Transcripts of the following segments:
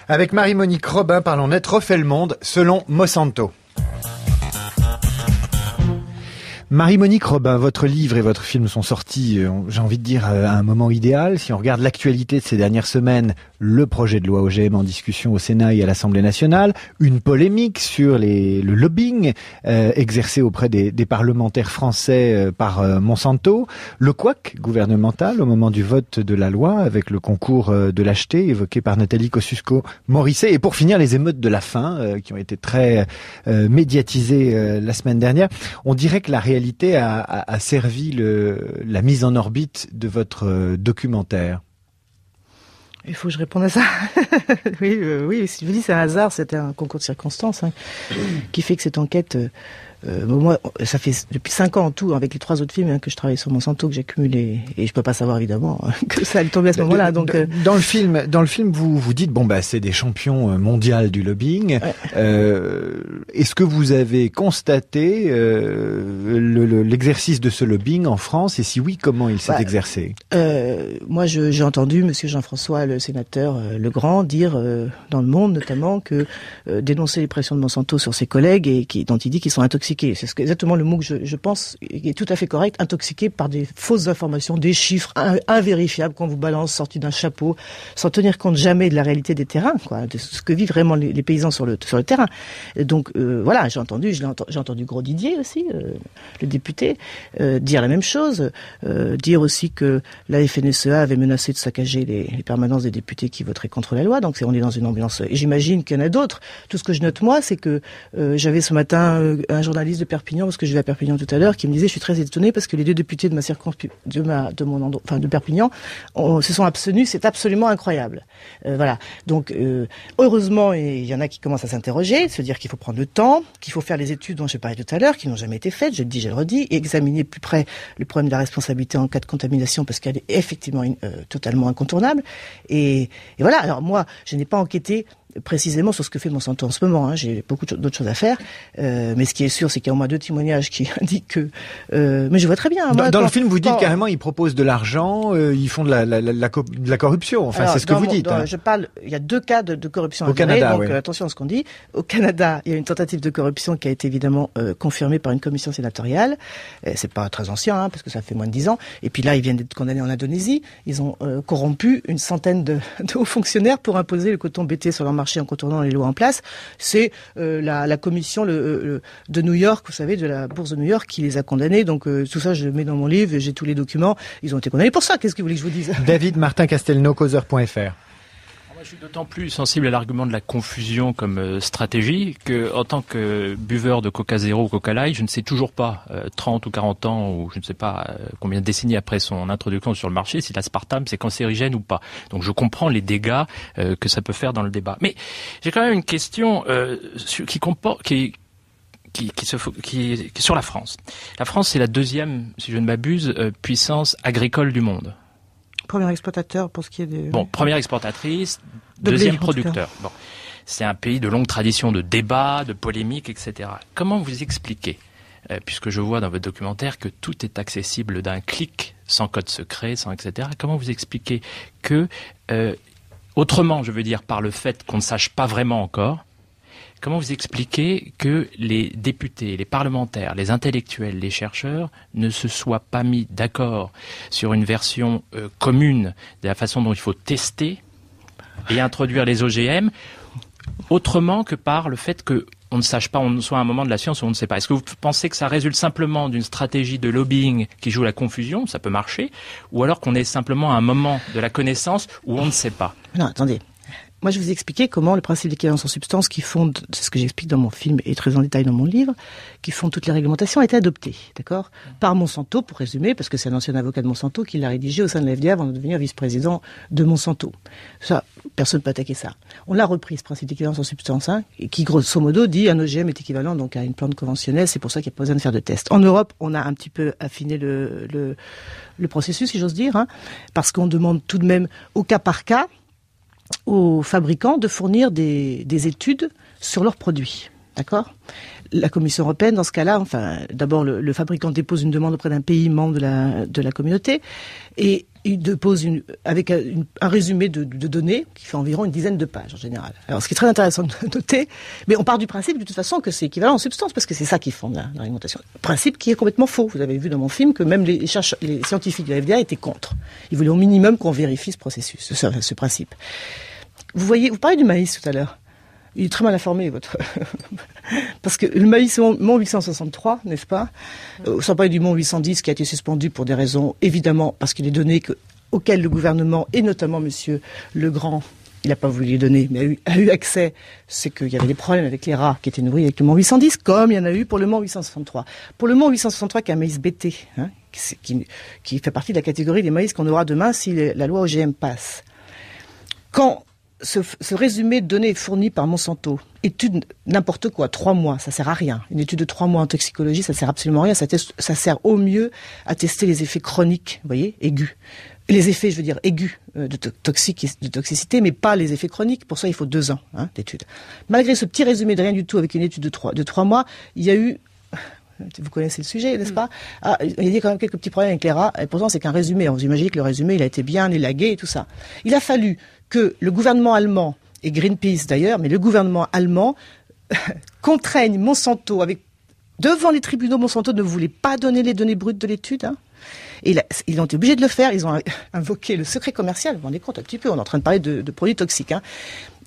Avec Marie-Monique Robin, parlons net, refait le monde selon Monsanto. Marie-Monique Robin, votre livre et votre film sont sortis, j'ai envie de dire, à un moment idéal. Si on regarde l'actualité de ces dernières semaines, le projet de loi OGM en discussion au Sénat et à l'Assemblée nationale, une polémique sur le lobbying exercé auprès des parlementaires français par Monsanto, le couac gouvernemental au moment du vote de la loi avec le concours de lâcheté évoqué par Nathalie Kosciusko-Morizet, et pour finir les émeutes de la faim qui ont été très médiatisées la semaine dernière. On dirait que la réalité a servi la mise en orbite de votre documentaire. Il faut que je réponde à ça. Oui, si je vous dis c'est un hasard, c'était un concours de circonstances qui fait que cette enquête... moi, ça fait depuis 5 ans en tout, avec les 3 autres films que je travaille sur Monsanto, que j'ai cumulé, et je peux pas savoir évidemment que ça allait tomber à ce moment-là. Donc, dans le film, vous dites c'est des champions mondiaux du lobbying. Ouais. Est-ce que vous avez constaté l'exercice de ce lobbying en France, et si oui, comment il s'est exercé? Moi, j'ai entendu Monsieur Jean-François, le sénateur Legrand, dire dans Le Monde notamment que dénoncer les pressions de Monsanto sur ses collègues et dont il dit qu'ils sont intoxiqués. C'est exactement le mot que je pense est tout à fait correct. Intoxiqués par des fausses informations, des chiffres invérifiables qu'on vous balance sortis d'un chapeau, sans tenir compte jamais de la réalité des terrains, de ce que vivent vraiment les paysans sur le terrain. Donc voilà, j'ai entendu Gros Didier aussi, le député, dire la même chose, dire aussi que la FNSEA avait menacé de saccager les permanences des députés qui voteraient contre la loi. Donc on est dans une ambiance. Et j'imagine qu'il y en a d'autres. Tout ce que je note moi, c'est que j'avais ce matin un journaliste de Perpignan, parce que je vais à Perpignan tout à l'heure, qui me disait: je suis très étonné parce que les 2 députés de ma de Perpignan se sont abstenus, c'est absolument incroyable. Voilà. Donc heureusement, il y en a qui commencent à s'interroger, se dire qu'il faut prendre le temps, qu'il faut faire les études dont j'ai parlé tout à l'heure, qui n'ont jamais été faites, je le dis, je le redis, et examiner plus près le problème de la responsabilité en cas de contamination, parce qu'elle est effectivement totalement incontournable. Et voilà. Alors moi, je n'ai pas enquêté précisément sur ce que fait Monsanto en ce moment. J'ai beaucoup d'autres choses à faire. Mais ce qui est sûr, c'est qu'il y a au moins 2 témoignages qui indiquent que... mais je vois très bien. Dans le film, vous dites carrément, ils proposent de l'argent, ils font de la corruption. Enfin, c'est ce que vous dites. Je parle, il y a 2 cas de corruption au Canada, donc attention à ce qu'on dit. Au Canada, il y a une tentative de corruption qui a été évidemment confirmée par une commission sénatoriale. C'est pas très ancien, parce que ça fait moins de 10 ans. Et puis là, ils viennent d'être condamnés en Indonésie. Ils ont corrompu une centaine de hauts fonctionnaires pour imposer le coton BT sur leur marché en contournant les lois en place. C'est la commission de New York, vous savez, de la bourse de New York, qui les a condamnés. Donc tout ça, je le mets dans mon livre, j'ai tous les documents. Ils ont été condamnés pour ça. Qu'est-ce que vous voulez que je vous dise? David Martin Castelnau, causeur.fr. Je suis d'autant plus sensible à l'argument de la confusion comme stratégie que, en tant que buveur de Coca Zéro ou Coca Light, je ne sais toujours pas, 30 ou 40 ans ou je ne sais pas combien de décennies après son introduction sur le marché, si l'aspartame c'est cancérigène ou pas. Donc je comprends les dégâts que ça peut faire dans le débat. Mais j'ai quand même une question qui est sur la France. La France, c'est la 2e, si je ne m'abuse, puissance agricole du monde. Premier exportateur pour ce qui est des... Bon, première exportatrice, 2e producteur. Bon, c'est un pays de longue tradition de débat, de polémique, etc. Comment vous expliquez, puisque je vois dans votre documentaire que tout est accessible d'un clic, sans code secret, sans etc. Comment vous expliquez que, autrement, je veux dire, par le fait qu'on ne sache pas vraiment encore, comment vous expliquez que les députés, les parlementaires, les intellectuels, les chercheurs ne se soient pas mis d'accord sur une version commune de la façon dont il faut tester et introduire les OGM, autrement que par le fait qu'on ne sache pas, on soit à un moment de la science où on ne sait pas. Est-ce que vous pensez que ça résulte simplement d'une stratégie de lobbying qui joue la confusion, ça peut marcher, ou alors qu'on est simplement à un moment de la connaissance où on ne sait pas? Non, attendez. Moi, je vais vous expliquer comment le principe d'équivalence en substance qui fonde, c'est ce que j'explique dans mon film et très en détail dans mon livre, qui fonde toutes les réglementations, a été adopté, d'accord, par Monsanto, pour résumer, parce que c'est un ancien avocat de Monsanto qui l'a rédigé au sein de la FDA avant de devenir vice-président de Monsanto. Ça, personne ne peut attaquer ça. On l'a repris, ce principe d'équivalence en substance, et qui, grosso modo, dit un OGM est équivalent donc à une plante conventionnelle, c'est pour ça qu'il n'y a pas besoin de faire de tests. En Europe, on a un petit peu affiné le processus, si j'ose dire, parce qu'on demande tout de même au cas par cas aux fabricants de fournir des études sur leurs produits. D'accord ? La Commission européenne, dans ce cas-là, enfin, d'abord, le fabricant dépose une demande auprès d'un pays membre de la communauté et il dépose avec un résumé de données qui fait environ une dizaine de pages en général. Alors, ce qui est très intéressant de noter, mais on part du principe de toute façon que c'est équivalent en substance parce que c'est ça qui fonde la réglementation. Principe qui est complètement faux. Vous avez vu dans mon film que même les scientifiques de la FDA étaient contre. Ils voulaient au minimum qu'on vérifie ce processus, ce principe. Vous parlez du maïs tout à l'heure. Il est très mal informé, parce que le maïs Mont 863, n'est-ce pas? Sans parler du Mont 810 qui a été suspendu pour des raisons, évidemment, parce que les données auxquelles le gouvernement, et notamment Monsieur Legrand, il n'a pas voulu les donner, mais a eu accès, c'est qu'il y avait des problèmes avec les rats qui étaient nourris avec le Mont 810, comme il y en a eu pour le Mont 863. Pour le Mont 863, qui est un maïs BT, qui fait partie de la catégorie des maïs qu'on aura demain si la loi OGM passe. Quand ce résumé de données est fourni par Monsanto, étude n'importe quoi, 3 mois, ça sert à rien. Une étude de 3 mois en toxicologie, ça sert absolument à rien. Ça sert au mieux à tester les effets chroniques, vous voyez, aigus. Les effets, je veux dire, aigus de toxicité, mais pas les effets chroniques. Pour ça, il faut 2 ans d'étude. Malgré ce petit résumé de rien du tout avec une étude de 3 mois, il y a eu... Vous connaissez le sujet, n'est-ce pas? Il y a quand même quelques petits problèmes avec les rats, et pourtant c'est qu'un résumé. Vous imaginez que le résumé, il a été bien élagué et tout ça. Il a fallu que le gouvernement allemand, et Greenpeace d'ailleurs, mais le gouvernement allemand contraigne Monsanto devant les tribunaux. Monsanto ne voulait pas donner les données brutes de l'étude, Et ils ont été obligés de le faire. Ils ont invoqué le secret commercial. Vous vous rendez compte un petit peu, on est en train de parler de produits toxiques,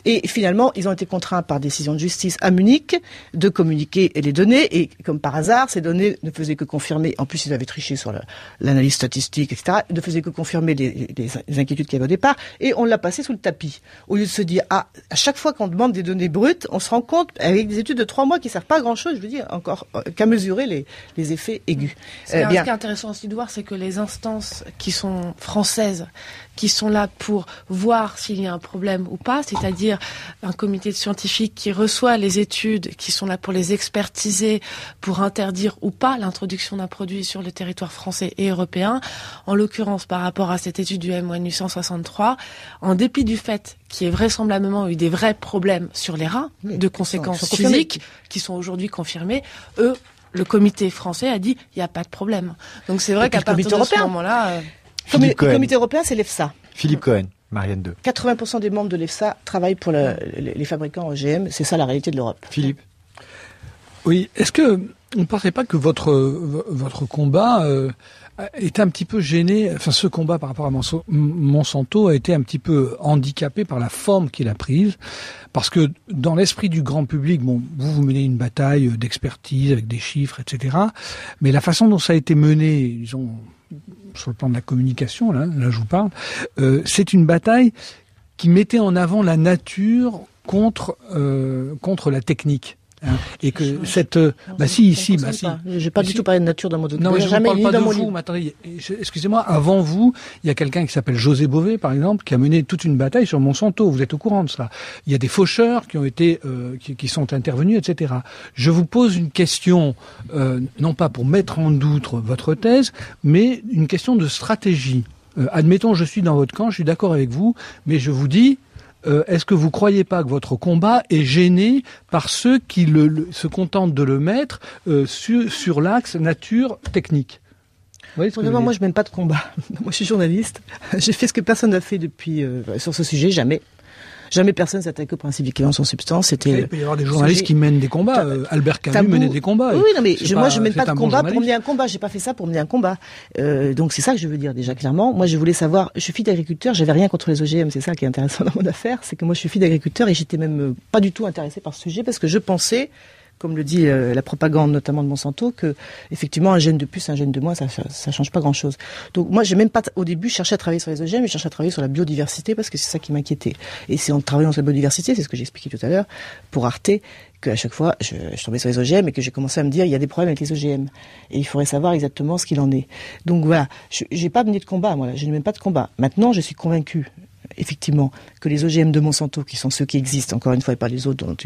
Et finalement, ils ont été contraints par décision de justice à Munich de communiquer les données. Et comme par hasard, ces données ne faisaient que confirmer, en plus ils avaient triché sur l'analyse statistique, etc., ne faisaient que confirmer les inquiétudes qu'il y avait au départ. Et on l'a passé sous le tapis. Au lieu de se dire, à chaque fois qu'on demande des données brutes, on se rend compte, avec des études de 3 mois qui servent pas à grand chose, je veux dire, encore, qu'à mesurer les effets aigus. Ce qui est intéressant aussi de voir, c'est que les instances qui sont françaises, qui sont là pour voir s'il y a un problème ou pas, c'est-à-dire un comité de scientifiques qui reçoit les études, qui sont là pour les expertiser, pour interdire ou pas l'introduction d'un produit sur le territoire français et européen. En l'occurrence, par rapport à cette étude du M863, en dépit du fait qu'il y ait vraisemblablement eu des vrais problèmes sur les rats, de conséquences physiques, qui sont aujourd'hui confirmées, le comité français a dit il n'y a pas de problème. Donc c'est vrai qu'à partir de ce moment-là... Le comité européen, c'est l'EFSA. Philippe Cohen, Marianne 2. 80% des membres de l'EFSA travaillent pour les fabricants OGM. C'est ça la réalité de l'Europe. Philippe. Oui, est-ce que vous ne pensez pas que votre combat est un petit peu gêné, enfin ce combat par rapport à Monsanto a été un petit peu handicapé par la forme qu'il a prise, parce que dans l'esprit du grand public, vous menez une bataille d'expertise avec des chiffres, etc. Mais la façon dont ça a été mené, disons, sur le plan de la communication, là je vous parle, c'est une bataille qui mettait en avant la nature contre la technique. Et que si. J'ai pas du tout parlé de nature dans mon document. Non, mais je ne parle pas de vous. Mais attendez, excusez-moi. Avant vous, il y a quelqu'un qui s'appelle José Bové, par exemple, qui a mené toute une bataille sur Monsanto. Vous êtes au courant de cela. Il y a des faucheurs qui ont été, qui sont intervenus, etc. Je vous pose une question, non pas pour mettre en doute votre thèse, mais une question de stratégie. Admettons, je suis dans votre camp, je suis d'accord avec vous, mais je vous dis. Est-ce que vous croyez pas que votre combat est gêné par ceux qui se contentent de le mettre sur l'axe nature-technique? Premièrement, moi je mène pas de combat. Moi je suis journaliste. J'ai fait ce que personne n'a fait depuis sur ce sujet, jamais. Jamais personne s'attaque au principe d'équivalence en substance. Il peut y avoir des journalistes qui mènent des combats. Albert Camus menait des combats. Oui, non, mais moi je mène pas de combat pour mener un combat. J'ai pas fait ça pour mener un combat. Donc c'est ça que je veux dire déjà clairement. Moi je voulais savoir. Je suis fille d'agriculteur. J'avais rien contre les OGM. C'est ça qui est intéressant dans mon affaire, c'est que moi je suis fille d'agriculteur et j'étais même pas du tout intéressée par ce sujet parce que je pensais, comme le dit la propagande notamment de Monsanto, que effectivement un gène de plus, un gène de moins, ça change pas grand-chose. Donc moi j'ai même pas au début cherché à travailler sur les OGM, mais cherché à travailler sur la biodiversité parce que c'est ça qui m'inquiétait. Et c'est en travaillant sur la biodiversité, c'est ce que j'ai expliqué tout à l'heure pour Arte, qu'à chaque fois je tombais sur les OGM et que j'ai commencé à me dire il y a des problèmes avec les OGM et il faudrait savoir exactement ce qu'il en est. Donc voilà, j'ai pas mené de combat, moi, je n'ai même pas de combat. Maintenant je suis convaincu effectivement, que les OGM de Monsanto, qui sont ceux qui existent, encore une fois, et pas les autres, dont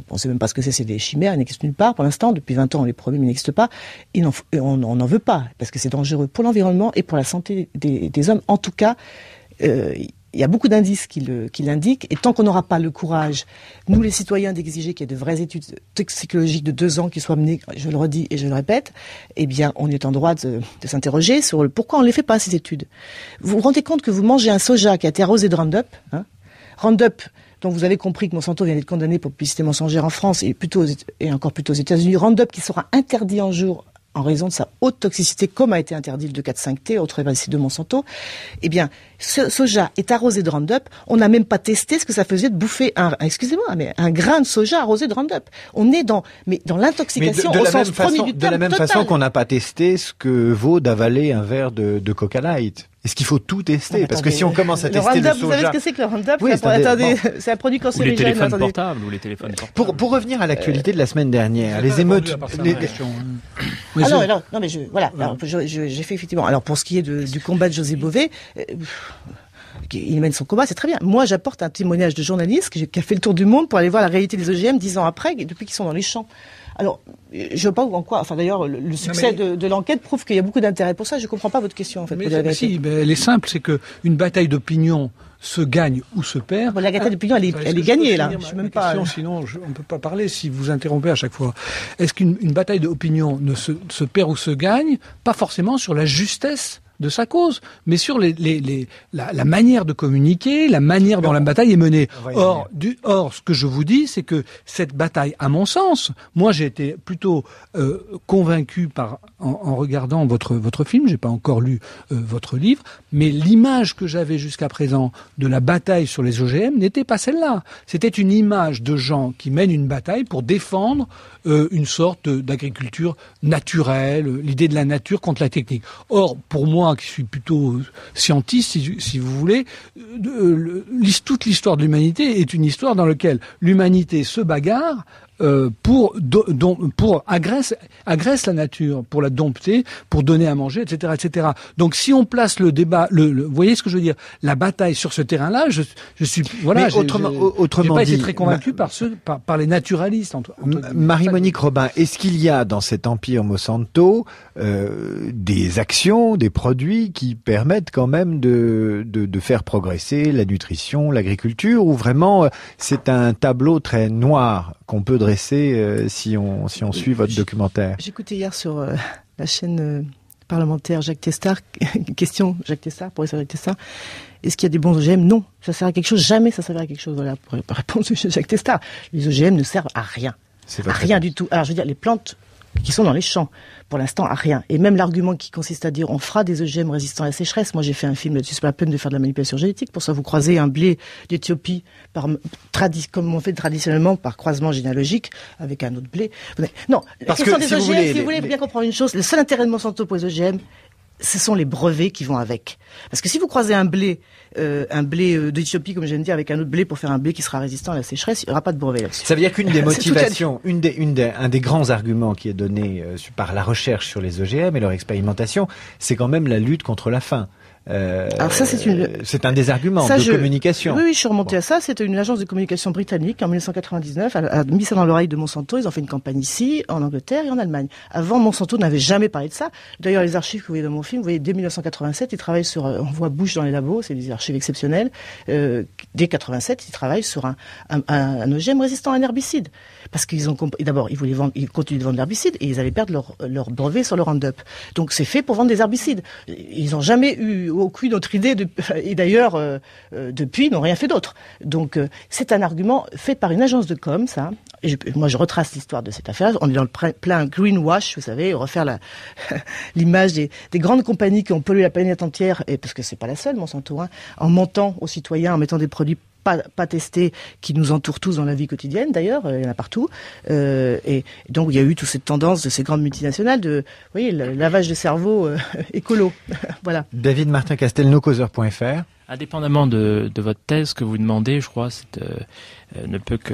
on ne sait même pas ce que c'est des chimères, ils n'existent nulle part pour l'instant, depuis 20 ans on les promet, mais ils n'existent pas, et on n'en veut pas, parce que c'est dangereux pour l'environnement et pour la santé des hommes. En tout cas, il y a beaucoup d'indices qui l'indiquent, et tant qu'on n'aura pas le courage, nous les citoyens, d'exiger qu'il y ait de vraies études toxicologiques de 2 ans qui soient menées, je le redis et je le répète, eh bien, on est en droit de s'interroger sur pourquoi on ne les fait pas, ces études. Vous vous rendez compte que vous mangez un soja qui a été arrosé de Roundup, Roundup, dont vous avez compris que Monsanto vient d'être condamné pour publicité mensongère en France et encore plutôt aux États-Unis, Roundup qui sera interdit un jour en raison de sa haute toxicité, comme a été interdit le 2,4,5-T, autre herbicide de Monsanto, eh bien, ce soja est arrosé de Roundup. On n'a même pas testé ce que ça faisait de bouffer un grain de soja arrosé de Roundup. On est dans l'intoxication au sens premier du terme. De la même façon qu'on n'a pas testé ce que vaut d'avaler un verre de Coca Light. Est-ce qu'il faut tout tester? Parce que si on commence à tester le soja... Vous savez ce que c'est que le Roundup? Oui, c'est un produit cancérigène. Ou les téléphones portables. Pour revenir à l'actualité de la semaine dernière, les émeutes... J'ai fait effectivement... Alors, pour ce qui est du combat de José Bové... il mène son combat, c'est très bien. Moi, j'apporte un témoignage de journaliste qui a fait le tour du monde pour aller voir la réalité des OGM 10 ans après, depuis qu'ils sont dans les champs. Alors, je sais pas en quoi. Enfin, d'ailleurs, le succès de l'enquête prouve qu'il y a beaucoup d'intérêt pour ça. Je comprends pas votre question, en fait. Elle est simple, c'est que une bataille d'opinion se gagne ou se perd. La bataille d'opinion, elle est gagnée, là. Je suis même pas. Sinon, on ne peut pas parler si vous interrompez à chaque fois. Est-ce qu'une bataille d'opinion se perd ou se gagne? Pas forcément sur la justesse de sa cause, mais sur la manière de communiquer, la manière dont la bataille est menée. Or, ce que je vous dis, c'est que cette bataille, à mon sens, moi j'ai été plutôt convaincu en regardant votre film, j'ai pas encore lu votre livre, mais l'image que j'avais jusqu'à présent de la bataille sur les OGM n'était pas celle-là. C'était une image de gens qui mènent une bataille pour défendre une sorte d'agriculture naturelle, l'idée de la nature contre la technique. Or, pour moi, qui suis plutôt scientiste, si vous voulez, toute l'histoire de l'humanité est une histoire dans laquelle l'humanité se bagarre pour agresse la nature, pour la dompter, pour donner à manger, etc., etc. Donc, si on place le débat, vous voyez ce que je veux dire, la bataille sur ce terrain-là, je suis, voilà, j'ai pas été très convaincu par les naturalistes. Marie-Monique Robin, est-ce qu'il y a dans cet empire Monsanto des actions, des produits qui permettent quand même de faire progresser la nutrition, l'agriculture, ou vraiment c'est un tableau très noir qu'on peut dresser si on suit votre documentaire? J'écoutais hier sur la chaîne parlementaire Jacques Testard, question Jacques Testard, professeur Jacques Testard, est-ce qu'il y a des bons OGM? Non. Ça sert à quelque chose? Jamais ça sert à quelque chose. Voilà, pour répondre à Jacques Testard. Les OGM ne servent à rien. À rien du tout. Alors je veux dire, les plantes qui sont dans les champs, pour l'instant, à rien. Et même l'argument qui consiste à dire on fera des OGM résistants à la sécheresse. Moi, j'ai fait un film là-dessus, c'est pas la peine de faire de la manipulation génétique. Pour ça, vous croisez un blé d'Éthiopie comme on fait traditionnellement par croisement généalogique avec un autre blé. Non, la question des OGM, si vous voulez bien comprendre une chose, le seul intérêt de Monsanto pour les OGM, ce sont les brevets qui vont avec. Parce que si vous croisez un blé d'Éthiopie, comme je viens de dire, avec un autre blé pour faire un blé qui sera résistant à la sécheresse, il n'y aura pas de brevet là-dessus. Ça veut dire qu'une des motivations, un des grands arguments qui est donné par la recherche sur les OGM et leur expérimentation, c'est quand même la lutte contre la faim. Alors ça, c'est un des arguments de communication. Oui, je suis remonté à ça. C'était une agence de communication britannique en 1999 a mis ça dans l'oreille de Monsanto. Ils ont fait une campagne ici, en Angleterre et en Allemagne. Avant, Monsanto n'avait jamais parlé de ça. D'ailleurs, les archives que vous voyez dans mon film, vous voyez, dès 1987, ils travaillent sur, on voit Bush dans les labos, c'est des archives exceptionnelles. Dès 87, ils travaillent sur un OGM résistant à un herbicide. Parce qu'ils ont compris, d'abord, ils continuaient de vendre l'herbicide et ils allaient perdre leur brevet sur le Roundup. Donc, c'est fait pour vendre des herbicides. Ils n'ont jamais eu aucune autre idée et d'ailleurs depuis ils n'ont rien fait d'autre. Donc c'est un argument fait par une agence de com, ça. Et moi je retrace l'histoire de cette affaire. On est dans le plein greenwash, vous savez, refaire l'image des grandes compagnies qui ont pollué la planète entière, et parce que c'est pas la seule, Monsanto, en mentant aux citoyens, en mettant des produits pas testés qui nous entourent tous dans la vie quotidienne d'ailleurs, il y en a partout. Et donc il y a eu toute cette tendance de ces grandes multinationales de, vous voyez, le lavage de cerveau écolo. Voilà. David Martin Castel, causeur.fr. Indépendamment de votre thèse, que vous demandez, je crois, ne peut que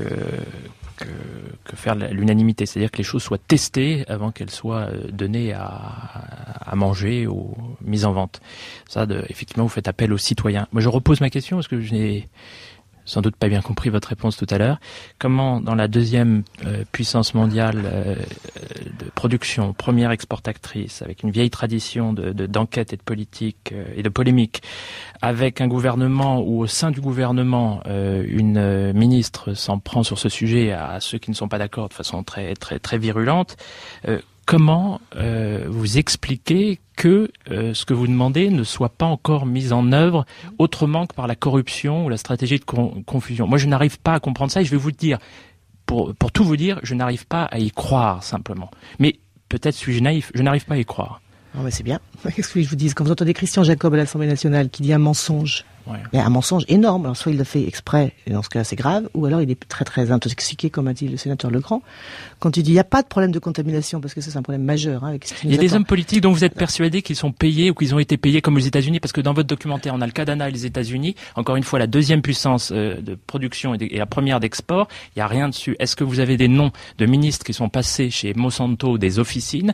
faire l'unanimité, c'est-à-dire que les choses soient testées avant qu'elles soient données à manger ou mises en vente. Ça, effectivement, vous faites appel aux citoyens. Moi, je repose ma question parce que sans doute pas bien compris votre réponse tout à l'heure. Comment, dans la deuxième puissance mondiale de production, première exportatrice, avec une vieille tradition d'enquête et de politique et de polémique, avec un gouvernement où au sein du gouvernement, une ministre s'en prend sur ce sujet à ceux qui ne sont pas d'accord de façon très très très virulente, comment vous expliquez que ce que vous demandez ne soit pas encore mis en œuvre autrement que par la corruption ou la stratégie de confusion? Moi, je n'arrive pas à comprendre ça et je vais vous le dire. Pour tout vous dire, je n'arrive pas à y croire simplement. Mais peut-être suis-je naïf, je n'arrive pas à y croire. Non, mais c'est bien. Qu'est-ce que je vous dise? Quand vous entendez Christian Jacob à l'Assemblée nationale qui dit un mensonge, mais un mensonge énorme, alors soit il l'a fait exprès, et dans ce cas c'est grave, ou alors il est très très intoxiqué, comme a dit le sénateur Legrand, quand il dit il n'y a pas de problème de contamination, parce que ça c'est un problème majeur. Avec ce qui il y a des hommes politiques dont vous êtes persuadés qu'ils sont payés ou qu'ils ont été payés comme aux États-Unis, parce que dans votre documentaire on a le Canada et les États-Unis, encore une fois la deuxième puissance de production et la première d'export, il n'y a rien dessus. Est-ce que vous avez des noms de ministres qui sont passés chez Monsanto des officines,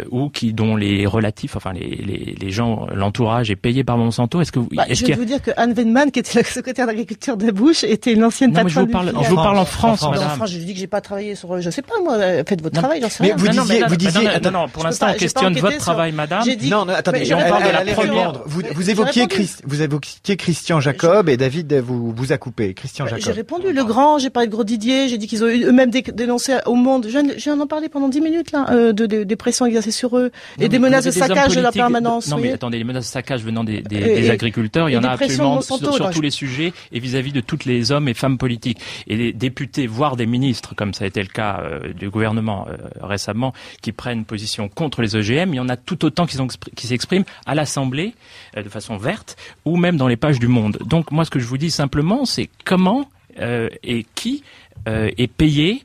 ou dont les relatifs, enfin les gens, l'entourage est payé par Monsanto? Est-ce que je vais vous dire que Anne Venman, qui était la secrétaire d'agriculture de Bush, était une ancienne patronne. Je vous parle en France, madame. En France, je dis que j'ai pas travaillé sur, je sais pas moi, faites votre travail, j'en sais rien. Mais vous disiez, non, pour l'instant, on questionne votre travail, madame. Non, attendez, on parle de la première. Vous évoquiez Christian Jacob et David vous a coupé. Christian Jacob. J'ai répondu, Legrand, j'ai parlé de Grosdidier, j'ai dit qu'ils ont eux-mêmes dénoncé au monde. Je viens d'en parler pendant 10 minutes, là, des pressions exercées sur eux et des menaces de saccage de la permanence. Non, mais attendez, les menaces de saccage venant des agriculteurs, il y en a absolument sur tous les sujets et vis-à-vis de tous les hommes et femmes politiques. Et les députés, voire des ministres, comme ça a été le cas du gouvernement récemment, qui prennent position contre les OGM, il y en a tout autant qui s'expriment à l'Assemblée de façon verte ou même dans les pages du Monde. Donc moi, ce que je vous dis simplement, c'est comment et qui est payé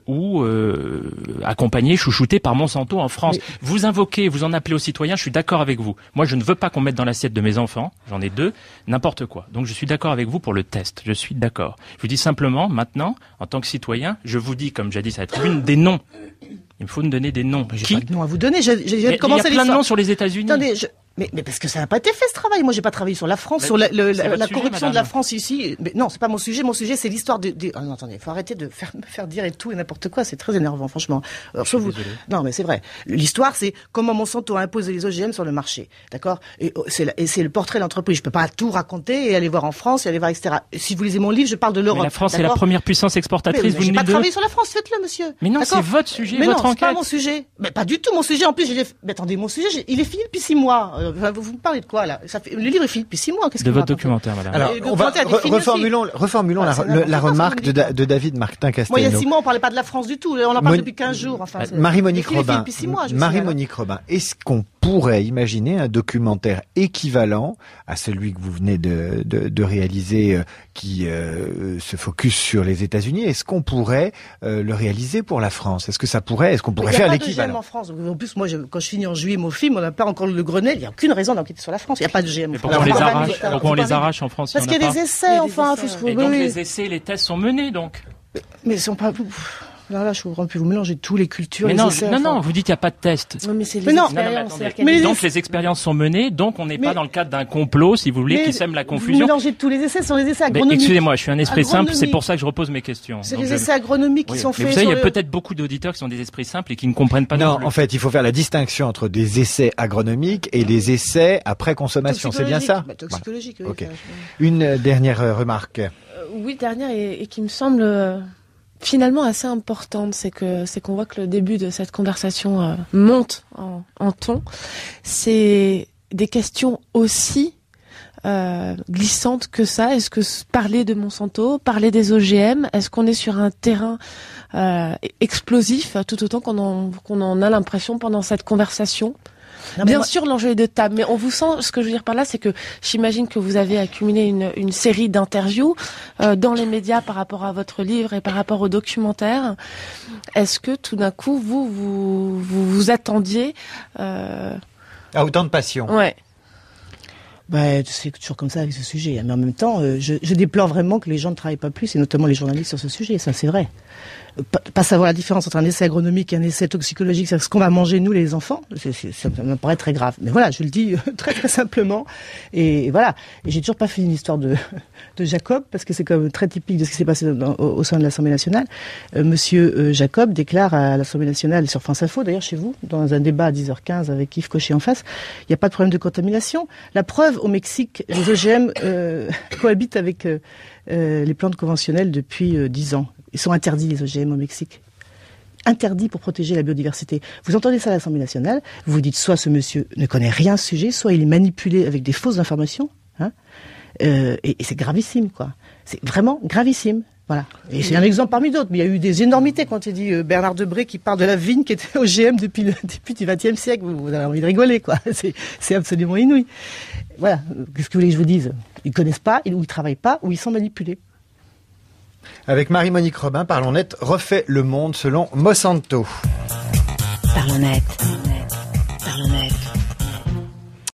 ou accompagné, chouchouté par Monsanto en France. Mais vous invoquez, vous en appelez aux citoyens, je suis d'accord avec vous. Moi, je ne veux pas qu'on mette dans l'assiette de mes enfants, j'en ai 2, n'importe quoi. Donc je suis d'accord avec vous pour le test, je suis d'accord. Je vous dis simplement, maintenant, en tant que citoyen, je vous dis, comme jadis à la tribune, des noms. Il me faut me donner des noms. J'ai pas de noms à vous donner, j'ai commencé l'histoire. Il y a plein de noms sur les États-Unis. Attendez, mais parce que ça n'a pas été fait ce travail. Moi, j'ai pas travaillé sur la France, sur la corruption de la France ici. Mais non, c'est pas mon sujet. Mon sujet, c'est l'histoire Oh, non, attendez, faut arrêter de me faire dire et tout et n'importe quoi. C'est très énervant, franchement. Alors, non, mais c'est vrai. L'histoire, c'est comment Monsanto a imposé les OGM sur le marché. D'accord? Et c'est le portrait de l'entreprise. Je peux pas tout raconter et aller voir en France et aller voir, etc. Si vous lisez mon livre, je parle de l'Europe. La France est la première puissance exportatrice. J'ai pas travaillé sur la France. Faites-le, monsieur. Mais non, c'est votre sujet, votre enquête. Mais non, c'est pas mon sujet. Mais pas du tout mon sujet. En plus, mais attendez, mon sujet, il est fini depuis 6 mois. Vous me parlez de quoi, là? Le livre est fini depuis 6 mois. Qu'est-ce que de votre documentaire, madame. Alors, on va reformulons la remarque de David Martin-Castelnau. Moi, il y a 6 mois, on parlait pas de la France du tout. On en parle depuis 15 jours. Enfin, Marie-Monique Robin. Est-ce qu'on pourrait imaginer un documentaire équivalent à celui que vous venez de réaliser, qui se focus sur les États-Unis? Est-ce qu'on pourrait le réaliser pour la France? Est-ce qu'on pourrait faire l'équivalent? Il n'y a pas de GM en France. En plus, moi, quand je finis en juillet mon film, on n'a pas encore le Grenelle. Il n'y a aucune raison d'enquêter sur la France. Il n'y a pas de GM en France. Pourquoi on les arrache en France? Parce qu'il y a des essais, enfin. Et donc les essais, les tests sont menés, donc. Mais ils sont pas. Là, je vous comprends plus. Vous mélangez tous les cultures. Mais non, vous dites qu'il n'y a pas de test. Non, mais c'est les expériences. Donc les expériences sont menées, donc on n'est pas dans le cadre d'un complot, si vous voulez, qui sème la confusion. Vous mélangez tous les essais, ce sont les essais agronomiques. Excusez-moi, je suis un esprit simple, c'est pour ça que je repose mes questions. C'est les essais agronomiques qui sont faits. Mais vous savez, il y a peut-être beaucoup d'auditeurs qui sont des esprits simples et qui ne comprennent pas. Non, en fait, il faut faire la distinction entre des essais agronomiques et des essais après consommation. C'est bien ça? Toxicologique. Ok. Une dernière remarque. Oui, dernière et qui me semble finalement assez importante, c'est qu'on voit que le début de cette conversation monte en ton. C'est des questions aussi glissantes que ça. Est-ce que parler de Monsanto, parler des OGM, est-ce qu'on est sur un terrain explosif tout autant qu'on en a l'impression pendant cette conversation? Bien sûr, l'enjeu est de table, mais on vous sent, ce que je veux dire par là, c'est que j'imagine que vous avez accumulé une série d'interviews dans les médias par rapport à votre livre et par rapport au documentaire. Est-ce que tout d'un coup, vous attendiez à autant de passion? Ouais. C'est toujours comme ça avec ce sujet. Mais en même temps, je déplore vraiment que les gens ne travaillent pas plus, et notamment les journalistes, sur ce sujet. Ça, c'est vrai. Pas savoir la différence entre un essai agronomique et un essai toxicologique, c'est ce qu'on va manger nous les enfants, ça me paraît très grave. Mais voilà, je le dis très très simplement. Et voilà. Et j'ai toujours pas fini l'histoire de Jacob, parce que c'est comme très typique de ce qui s'est passé au sein de l'Assemblée nationale. Monsieur Jacob déclare à l'Assemblée nationale, sur France Info d'ailleurs chez vous, dans un débat à 10h15 avec Yves Cochet en face, il n'y a pas de problème de contamination. La preuve, au Mexique, les OGM cohabitent avec les plantes conventionnelles depuis 10 ans. Ils sont interdits, les OGM, au Mexique. Interdits pour protéger la biodiversité. Vous entendez ça à l'Assemblée nationale, vous vous dites soit ce monsieur ne connaît rien à ce sujet, soit il est manipulé avec des fausses informations. Et c'est gravissime, quoi. C'est vraiment gravissime. Voilà. Et c'est un exemple parmi d'autres. Mais il y a eu des énormités, quand il dit Bernard Debré qui parle de la vigne qui était OGM depuis le début du XXe siècle. Vous avez envie de rigoler, quoi. C'est absolument inouï. Voilà. Qu'est-ce que vous voulez que je vous dise? Ils connaissent pas, ou ils travaillent pas, ou ils sont manipulés. Avec Marie-Monique Robin, Parlons Net refait le monde selon Monsanto. Parlons Net.